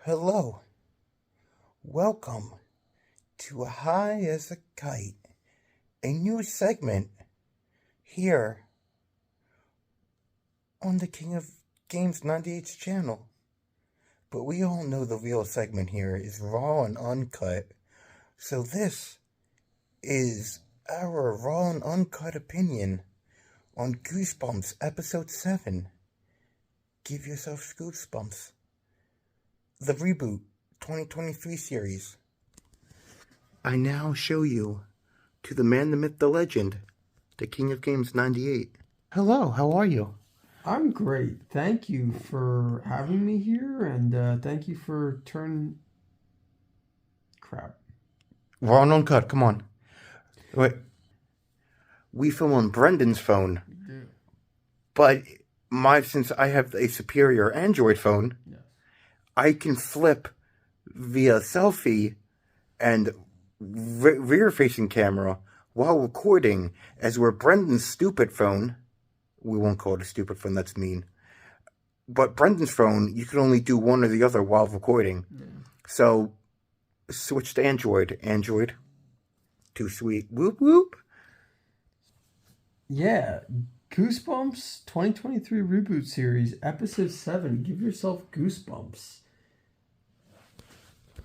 Hello, welcome to High as a Kite, a new segment here on the King of Games 98's channel. But we all know the real segment here is raw and uncut, so this is our raw and uncut opinion on Goosebumps Episode 7. Give yourself goosebumps. The reboot 2023 series. I now show you to the man, the myth, the legend, the King of Games 98. Hello, how are you? I'm great. Thank you for having me here, and thank you for crap. Raw and uncut, come on. Wait. We film on Brendan's phone, but since I have a superior Android phone, Yes. I can flip via selfie and rear-facing camera while recording, as where Brendan's stupid phone, we won't call it a stupid phone, that's mean, but Brendan's phone, you can only do one or the other while recording. Yeah. So, switch to Android. Android. Too sweet. Whoop whoop. Yeah. Goosebumps 2023 Reboot Series, Episode 7. Give yourself goosebumps.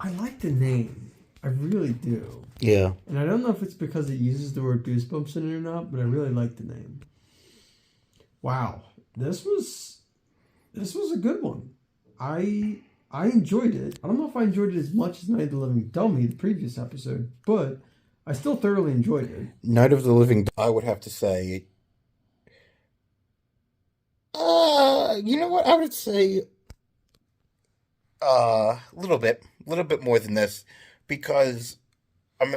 I like the name. I really do. Yeah. And I don't know if it's because it uses the word goosebumps in it or not, but I really like the name. Wow. This was a good one. I enjoyed it. I don't know if I enjoyed it as much as Night of the Living Dummy, the previous episode, but I still thoroughly enjoyed it. Night of the Living, I would have to say, you know what? I would say, a little bit more than this, because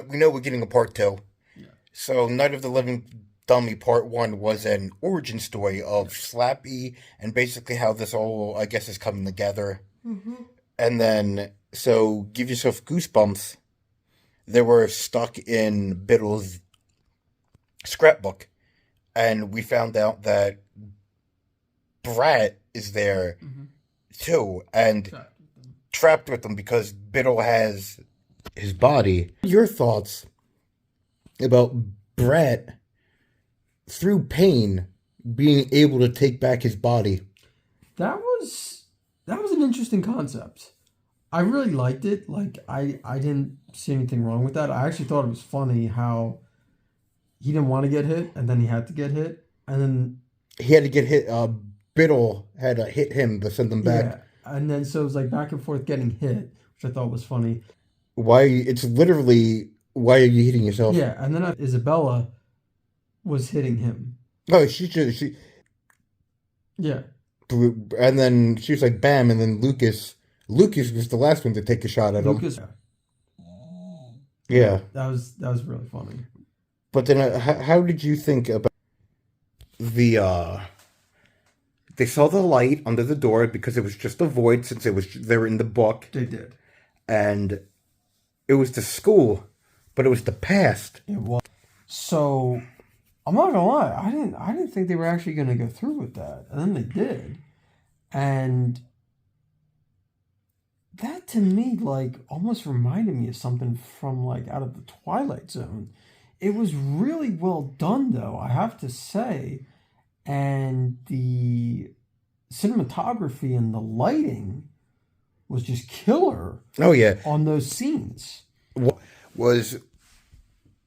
we know we're getting a part 2. Yeah. So Night of the Living Dummy Part 1 was an origin story of Slappy and basically how this all, I guess, is coming together. Mm-hmm. And then, so give yourself goosebumps. They were stuck in Biddle's scrapbook, and we found out that Brat is there too, and trapped with them because Biddle has his body. Your thoughts about Brat, through pain, being able to take back his body? That was an interesting concept. I really liked it. Like, I didn't see anything wrong with that. I actually thought it was funny how he didn't want to get hit, and then he had to get hit, and then he had to get hit. Biddle had to hit him to send him back. Yeah, and then so it was like back and forth getting hit, which I thought was funny. Why? It's literally, why are you hitting yourself? Yeah, and then Isabella was hitting him. Oh, she. Yeah. And then she was like, bam, and then Lucas was the last one to take a shot at him. Yeah. That was really funny. But then, how did you think about the, they saw the light under the door because it was just a void since they were in the book. They did. And it was the school, but it was the past. It was. So, I'm not gonna lie, I didn't think they were actually gonna go through with that. And then they did. And that to me, like, almost reminded me of something from, like, out of the Twilight Zone. It was really well done, though, I have to say. And the cinematography and the lighting was just killer. Oh, yeah. On those scenes.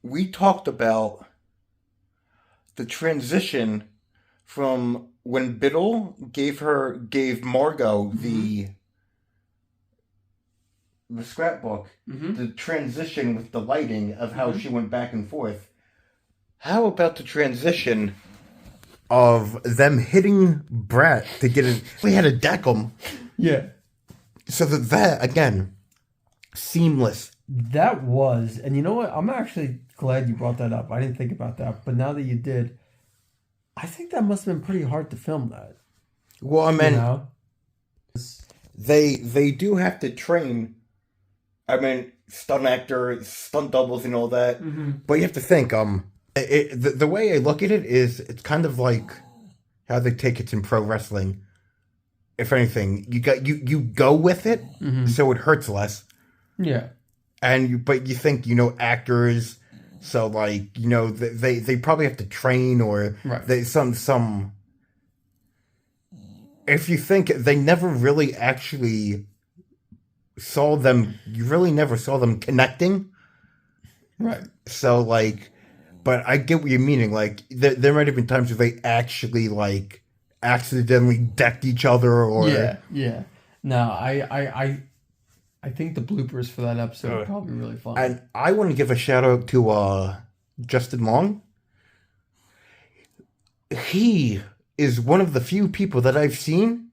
We talked about the transition from when Biddle gave Margot the scrapbook, the transition with the lighting of how she went back and forth. How about the transition of them hitting Brat to get it? We had to deck them. Yeah. So that again, seamless. That was, and you know what? I'm actually glad you brought that up. I didn't think about that, but now that you did, I think that must have been pretty hard to film that. Well, I mean, you know? they do have to train. I mean, stunt actors, stunt doubles, and all that. But you have to think. The way I look at it is, it's kind of like how they take it in pro wrestling. if anything, you go with it, so it hurts less. Yeah. But you think, actors, so like, they probably have to train, or Right. they some if you think they never really actually saw them, you really never saw them connecting. Right. So like, but I get what you're meaning. Like there might have been times where they actually like accidentally decked each other, or Yeah. No, I think the bloopers for that episode are probably really fun. And I want to give a shout out to Justin Long. He is one of the few people that I've seen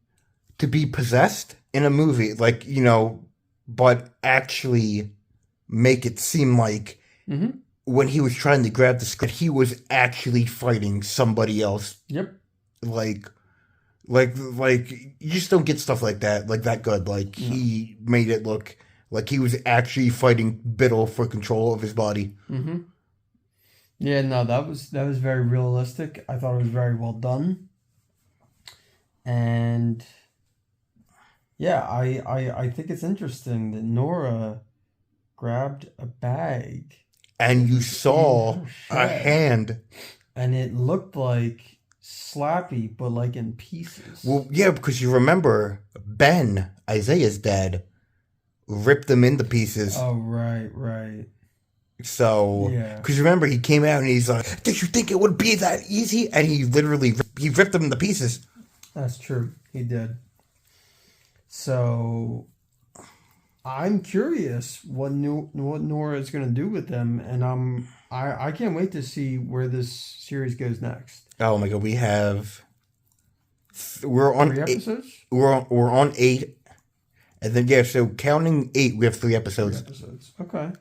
to be possessed in a movie, like, but actually make it seem like when he was trying to grab the script, he was actually fighting somebody else. Yep. Like you just don't get stuff like that good. Like, he made it look like he was actually fighting Biddle for control of his body. Mm-hmm. Yeah, no, that was very realistic. I thought it was very well done. And yeah, I think it's interesting that Nora grabbed a bag. And you saw a hand. And it looked like Slappy, but like in pieces. Well, yeah, because you remember Ben, Isaiah's dad, ripped them into pieces. Oh, right. So, Yeah. Because remember, he came out and he's like, "Did you think it would be that easy?" And he literally ripped them into pieces. That's true. He did. So, I'm curious what Nora is going to do with them, and I can't wait to see where this series goes next. Oh my god, we're on 3 episodes. We're on 8, and then so counting 8, we have 3 episodes. 3 episodes. Okay.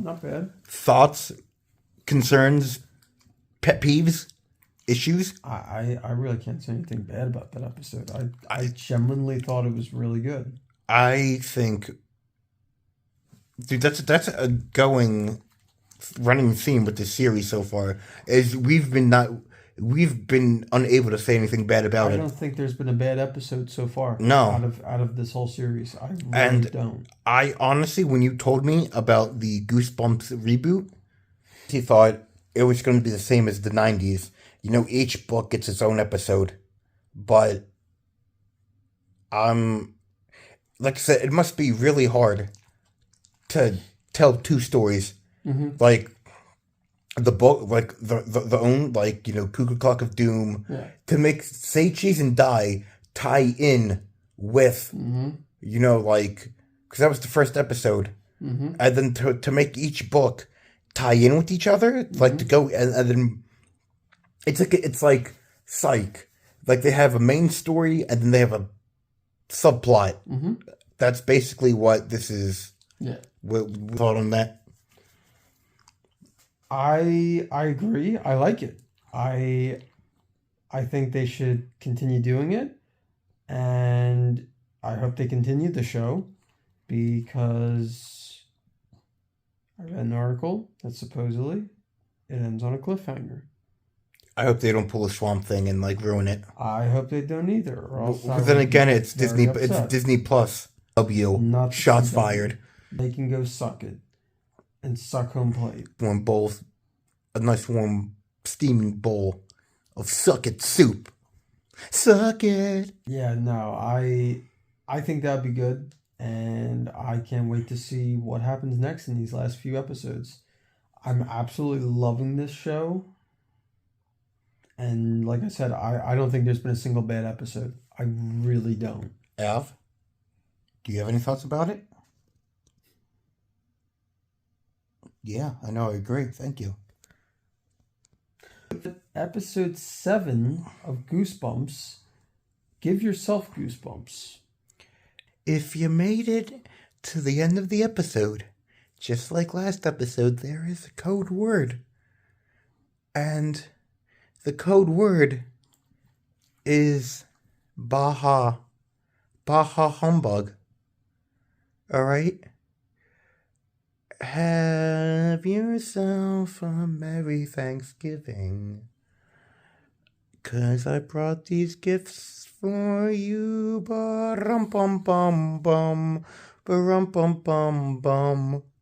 Not bad. Thoughts, concerns, pet peeves, issues. I really can't say anything bad about that episode. I genuinely thought it was really good. I think, dude, that's a running theme with this series so far. Is we've been unable to say anything bad about it. I don't think there's been a bad episode so far. No. Out of this whole series, I really don't. I honestly, when you told me about the Goosebumps reboot, I thought it was going to be the same as the 90s. Each book gets its own episode, but like I said, it must be really hard to tell 2 stories. Mm-hmm. Like the book, like the own, like, Cuckoo Clock of Doom, to make Say Cheese and Die tie in with, like, because that was the first episode, and then to make each book tie in with each other, like to go and then it's like Psych, like they have a main story and then they have a subplot. That's basically what this is. Yeah. What thought on that? I agree. I like it. I think they should continue doing it, and I hope they continue the show, because I read an article that supposedly it ends on a cliffhanger. I hope they don't pull a Swamp Thing and like ruin it. I hope they don't either. Or else But then again, it's Disney. It's Disney Plus. Shots fired. They can go suck it and suck home plate. A nice warm steaming bowl of suck it soup. Suck it. Yeah, no, I think that'd be good, and I can't wait to see what happens next in these last few episodes. I'm absolutely loving this show. And like I said, I don't think there's been a single bad episode. I really don't. Alf, do you have any thoughts about it? Yeah, I know. I agree. Thank you. Episode 7 of Goosebumps. Give yourself goosebumps. If you made it to the end of the episode, just like last episode, there is a code word. And the code word is Baha. Baha Humbug. Alright? Have yourself a Merry Thanksgiving. 'Cause I brought these gifts for you. Ba-rum bum bum bum. Ba-rum bum bum bum.